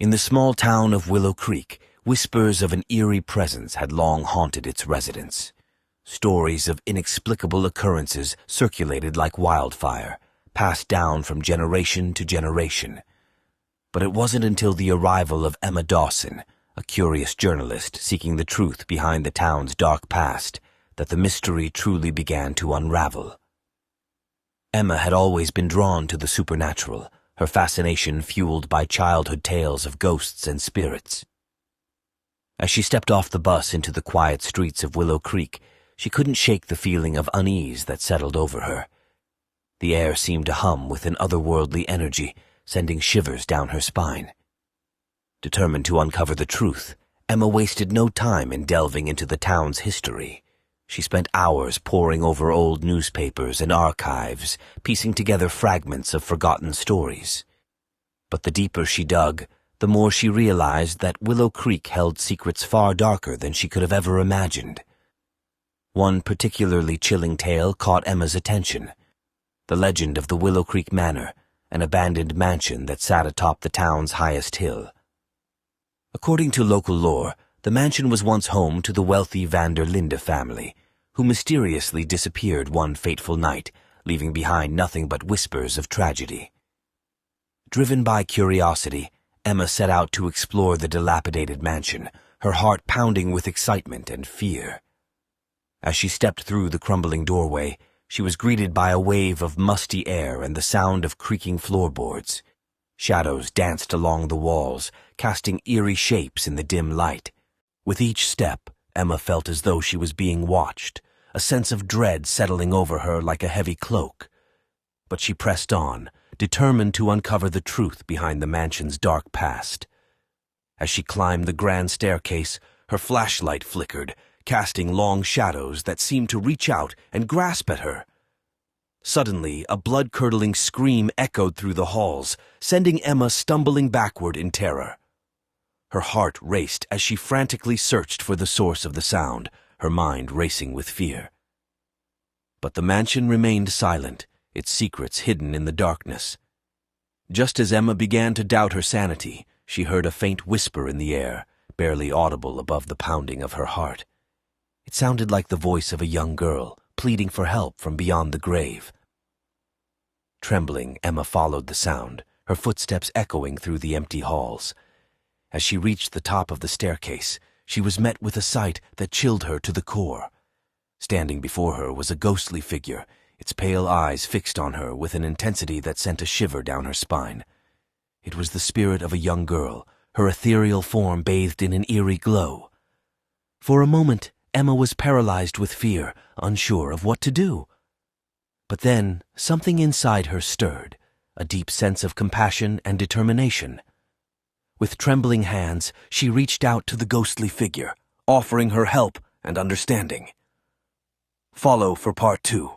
In the small town of Willow Creek, whispers of an eerie presence had long haunted its residents. Stories of inexplicable occurrences circulated like wildfire, passed down from generation to generation. But it wasn't until the arrival of Emma Dawson, a curious journalist seeking the truth behind the town's dark past, that the mystery truly began to unravel. Emma had always been drawn to the supernatural, her fascination fueled by childhood tales of ghosts and spirits. As she stepped off the bus into the quiet streets of Willow Creek, she couldn't shake the feeling of unease that settled over her. The air seemed to hum with an otherworldly energy, sending shivers down her spine. Determined to uncover the truth, Emma wasted no time in delving into the town's history. She spent hours poring over old newspapers and archives, piecing together fragments of forgotten stories. But the deeper she dug, the more she realized that Willow Creek held secrets far darker than she could have ever imagined. One particularly chilling tale caught Emma's attention: the legend of the Willow Creek Manor, an abandoned mansion that sat atop the town's highest hill. According to local lore, the mansion was once home to the wealthy Van der Linde family, who mysteriously disappeared one fateful night, leaving behind nothing but whispers of tragedy. Driven by curiosity, Emma set out to explore the dilapidated mansion, her heart pounding with excitement and fear. As she stepped through the crumbling doorway, she was greeted by a wave of musty air and the sound of creaking floorboards. Shadows danced along the walls, casting eerie shapes in the dim light. With each step, Emma felt as though she was being watched, a sense of dread settling over her like a heavy cloak. But she pressed on, determined to uncover the truth behind the mansion's dark past. As she climbed the grand staircase, her flashlight flickered, casting long shadows that seemed to reach out and grasp at her. Suddenly, a blood-curdling scream echoed through the halls, sending Emma stumbling backward in terror. Her heart raced as she frantically searched for the source of the sound, her mind racing with fear. But the mansion remained silent, its secrets hidden in the darkness. Just as Emma began to doubt her sanity, she heard a faint whisper in the air, barely audible above the pounding of her heart. It sounded like the voice of a young girl, pleading for help from beyond the grave. Trembling, Emma followed the sound, her footsteps echoing through the empty halls. As she reached the top of the staircase, she was met with a sight that chilled her to the core. Standing before her was a ghostly figure, its pale eyes fixed on her with an intensity that sent a shiver down her spine. It was the spirit of a young girl, her ethereal form bathed in an eerie glow. For a moment, Emma was paralyzed with fear, unsure of what to do. But then, something inside her stirred, a deep sense of compassion and determination. With trembling hands, she reached out to the ghostly figure, offering her help and understanding. Follow for part 2.